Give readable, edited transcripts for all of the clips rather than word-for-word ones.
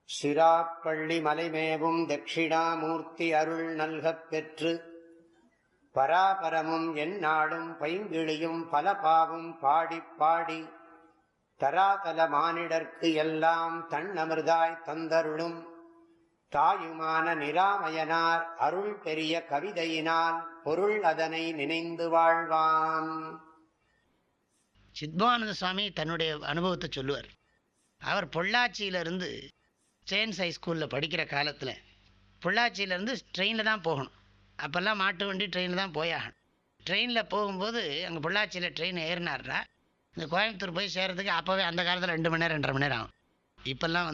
சிராப்பள்ளி மலைமேவும் தட்சிணாமூர்த்தி அருள் நல்கப் பெற்று பராபரமும் எந்நாடும் பைங்கிழியும் பல பாவும் பாடிப் பாடி தராதல மானிடர்க்கு எல்லாம் தன்னமிர்தாய் தந்தருளும் தாயுமான நிராமயனார் அருள் பெரிய கவிதையினால் பொருள் அதனை நினைந்து வாழ்வான். சித்பவானந்த சுவாமி தன்னுடைய அனுபவத்தை சொல்லுவார். அவர் பொள்ளாச்சியிலிருந்து செயின்ஸ் ஹைஸ்கூலில் படிக்கிற காலத்தில் பொள்ளாச்சியிலேருந்து ட்ரெயினில் தான் போகணும். அப்போல்லாம் மாட்டு வண்டி ட்ரெயினில் தான் போயாகணும். ட்ரெயினில் போகும்போது அங்கே பொள்ளாச்சியில் ட்ரெயின் ஏறினார்னா இந்த கோயம்புத்தூர் போய் சேர்கிறதுக்கு அப்போவே அந்த காலத்தில் 2 மணி நேரம் 2.5 மணி நேரம் ஆகும். இப்போல்லாம்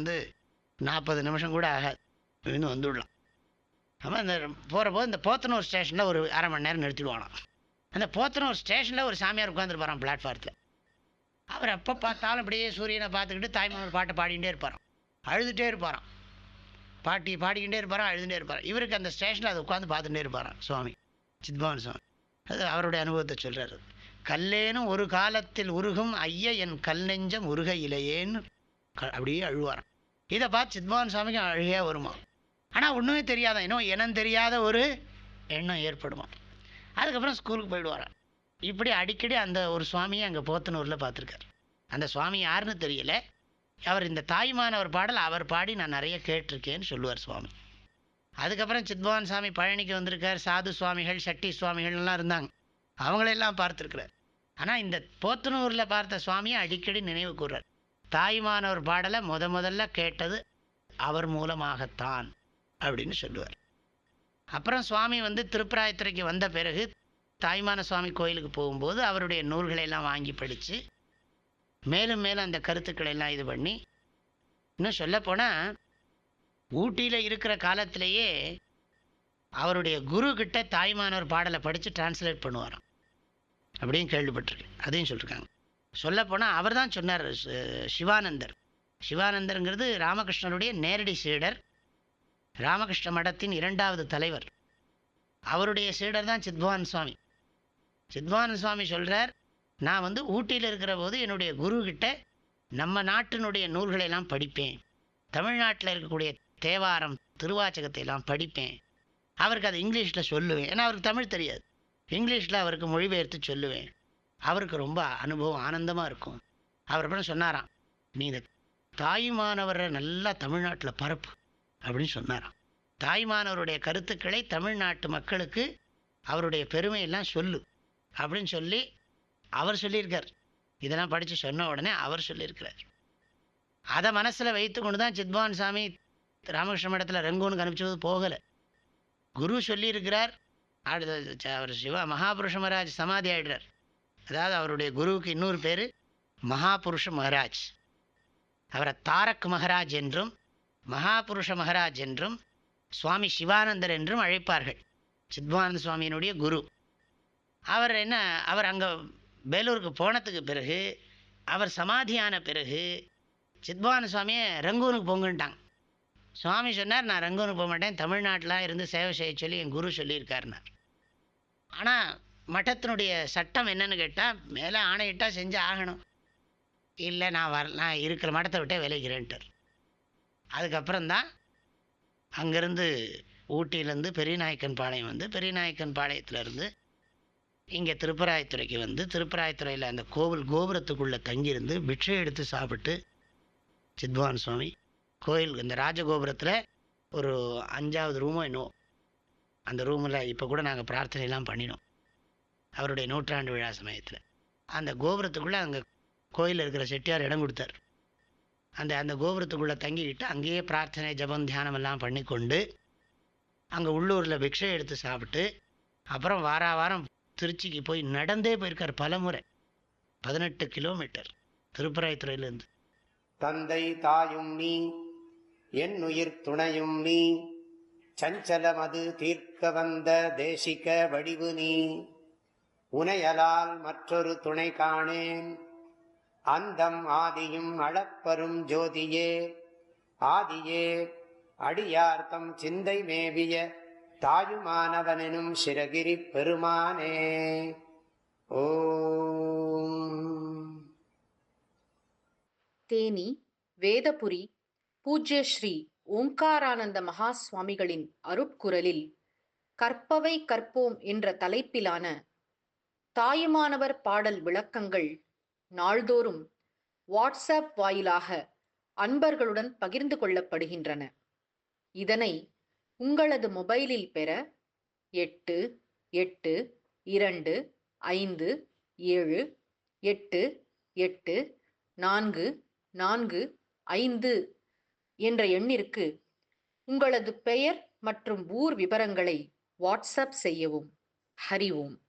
40 நிமிஷம் கூட ஆகாது, இன்னும் வந்துவிடலாம். ஆமாம், இந்த போகிறபோது இந்த போத்தனூர் ஸ்டேஷனில் ஒரு 1/2 மணி நேரம் நிறுத்திடுவானோ. அந்த போத்தனூர் ஸ்டேஷனில் ஒரு சாமியார் உட்காந்துருப்பாரான் பிளாட்ஃபாரத்தில். அவர் எப்போ பார்த்தாலும் அப்படியே சூரியனை பார்த்துக்கிட்டு தாய்மானவர் பாட்டை பாடிக்கிட்டே இருப்பாராம், அழுதுகிட்டே இருப்பாராம். பாட்டி பாடிக்கிட்டே இருப்பாராம், அழுதுகிட்டே இருப்பாராம். இவருக்கு அந்த ஸ்டேஷனில் அதை உட்காந்து பார்த்துட்டே இருப்பாராம் சுவாமி சித்பவானந்த சுவாமி. அது அவருடைய அனுபவத்தை சொல்கிறார். கல்லேனும் ஒரு காலத்தில் உருகும் ஐய என் கல் நெஞ்சம் உருக இலையேன்னு அப்படியே அழுவாராம். இதை பார்த்து சித்பவானந்த சுவாமிக்கு அழுகையாக வருமா. ஆனால் ஒன்றுமே தெரியாதான், இன்னும் இனம் தெரியாத ஒரு எண்ணம் ஏற்படுமா. அதுக்கப்புறம் ஸ்கூலுக்கு போயிடுவாராம். இப்படி அடிக்கடி அந்த ஒரு சுவாமியை அங்கே போத்தனூரில் பார்த்துருக்கார். அந்த சுவாமி யாருன்னு தெரியல. அவர் இந்த தாய்மானவர் பாடல் அவர் பாடி நான் நிறைய கேட்டிருக்கேன்னு சொல்லுவார் சுவாமி. அதுக்கப்புறம் சித்பவானந்த சுவாமி பழனிக்கு வந்திருக்கார். சாது சுவாமிகள், சட்டி சுவாமிகள்லாம் இருந்தாங்க, அவங்களெல்லாம் பார்த்துருக்கிறார். ஆனால் இந்த போத்தனூரில் பார்த்த சுவாமியை அடிக்கடி நினைவு கூர்றார். தாய்மானவர் பாடலை முதல்ல கேட்டது அவர் மூலமாகத்தான் அப்படின்னு சொல்லுவார். அப்புறம் சுவாமி திருப்பராயத்துறைக்கு வந்த பிறகு தாய்மான சுவாமி கோயிலுக்கு போகும்போது அவருடைய நூல்களை எல்லாம் வாங்கி படித்து மேலும் மேலும் அந்த கருத்துக்களை எல்லாம் இது பண்ணி, இன்னும் சொல்லப்போனால் ஊட்டியில் இருக்கிற காலத்திலேயே அவருடைய குரு கிட்ட தாய்மானவர் பாடலை படித்து டிரான்ஸ்லேட் பண்ணுவாராம் அப்படின்னு கேள்விப்பட்டிருக்கேன். அதையும் சொல்லியிருக்காங்க. சொல்லப்போனால் அவர் தான் சொன்னார். சிவானந்தர், சிவானந்தருங்கிறது ராமகிருஷ்ணருடைய நேரடி சீடர், ராமகிருஷ்ண மடத்தின் 2வது தலைவர். அவருடைய சீடர் தான் சித்பவானந்த சுவாமி. சித்பவானந்த சுவாமி சொல்கிறார், நான் ஊட்டியில் இருக்கிற போது என்னுடைய குரு கிட்ட நம்ம நாட்டினுடைய நூல்களை எல்லாம் படிப்பேன், தமிழ்நாட்டில் இருக்கக்கூடிய தேவாரம் திருவாச்சகத்தை எல்லாம் படிப்பேன். அவருக்கு அது இங்கிலீஷில் சொல்லுவேன், ஏன்னா அவருக்கு தமிழ் தெரியாது. இங்கிலீஷில் அவருக்கு மொழிபெயர்த்து சொல்லுவேன். அவருக்கு ரொம்ப அனுபவம் ஆனந்தமாக இருக்கும். அவர் அப்புறம் சொன்னாராம், நீ இந்த தாய்மானவரை நல்லா தமிழ்நாட்டில் பரப்பு அப்படின்னு சொன்னாராம். தாய்மானவருடைய கருத்துக்களை தமிழ்நாட்டு மக்களுக்கு அவருடைய பெருமையெல்லாம் சொல்லு அப்படின்னு சொல்லி அவர் சொல்லியிருக்கார். இதெல்லாம் படித்து சொன்ன உடனே அவர் சொல்லியிருக்கிறார். அதை மனசில் வைத்து கொண்டு தான் சித்பவானந்த சாமி ராமகிருஷ்ண மடத்தில் ரங்கூனுக்கு அனுப்பிச்சது போகலை. குரு சொல்லியிருக்கிறார். அடுத்த அவர் மகாபுருஷ மகாராஜ் சமாதி ஆகிடுறார். அதாவது அவருடைய குருவுக்கு இன்னொரு பேர் மகாபுருஷ மகாராஜ். அவரை தாரக் மகாராஜ் என்றும் மகாபுருஷ மகாராஜ் என்றும் சுவாமி சிவானந்தர் என்றும் அழைப்பார்கள். சித்பவானந்த சுவாமியினுடைய குரு. அவர் அங்கே வேலூருக்கு போனதுக்கு பிறகு, அவர் சமாதியான பிறகு சித்பவானந்த சுவாமியை ரங்கூனுக்கு போங்கன்ட்டாங்க. சுவாமி சொன்னார், நான் ரங்கூனுக்கு போக மாட்டேன், தமிழ்நாட்டில் இருந்து சேவை செய்ய சொல்லி என் குரு சொல்லியிருக்காருனார். ஆனால் மட்டத்தினுடைய சட்டம் என்னன்னு கேட்டால், மேலே ஆணையிட்டால் செஞ்சு ஆகணும், இல்லை நான் இருக்கிற மடத்தை விட்டே விளைகிறேன்ட்டார். அதுக்கப்புறம்தான் அங்கேருந்து ஊட்டியிலேருந்து பெரியநாயக்கன் பாளையம் பெரியநாயக்கன் பாளையத்திலேருந்து இங்கே திருப்பராயத்துறைக்கு திருப்பராயத்துறையில் அந்த கோவில் கோபுரத்துக்குள்ளே தங்கியிருந்து பிட்சை எடுத்து சாப்பிட்டு சித்பவானந்த சுவாமி கோயில் இந்த ராஜகோபுரத்தில் ஒரு 5வது ரூமோ என்னோ, அந்த ரூமில் இப்போ கூட நாங்கள் பிரார்த்தனைலாம் பண்ணினோம் அவருடைய 100ஆண்டு விழா சமயத்தில். அந்த கோபுரத்துக்குள்ளே அங்கே கோயிலில் இருக்கிற செட்டியார் இடம் கொடுத்தார். அந்த கோபுரத்துக்குள்ளே தங்கிக்கிட்டு அங்கேயே பிரார்த்தனை ஜபம் தியானம் எல்லாம் பண்ணி கொண்டு அங்கே உள்ளூரில் பிக்ஷை எடுத்து சாப்பிட்டு அப்புறம் வாரம் திருச்சிக்கு போய் நடந்தே போயிருக்கார் பல முறை, 18 கிலோமீட்டர் திருப்பராயத்துறையிலேருந்து. தந்தை தாயும் நீ என் உயிர் துணையும் நீ, சஞ்சலமது தீர்க்க வந்த தேசிக வடிவு நீ, உனையலால் மற்றொரு துணை காணேன், அந்தம் ஆதியும் அளப்பரும் ஜோதியே, ஆதியே அடியார்த்தம் சிந்தை மேவிய தாயுமானவனும் சிரகிரி பெருமானே. ஓம். தேனி, வேதபுரி, பூஜ்ய ஸ்ரீ ஓங்காரானந்த மகா சுவாமிகளின் அருட்குரலில் கற்பவை கற்போம் என்ற தலைப்பிலான தாயுமானவர் பாடல் விளக்கங்கள் நாள்தோறும் வாட்ஸ்அப் வாயிலாக அன்பர்களுடன் பகிர்ந்து கொள்ளப்படுகின்றன. இதனை உங்களது மொபைலில் பெற 8825488445 என்ற எண்ணிற்கு உங்களது பெயர் மற்றும் ஊர் விவரங்களை வாட்ஸ்அப் செய்யவும். ஹரி ஓம்.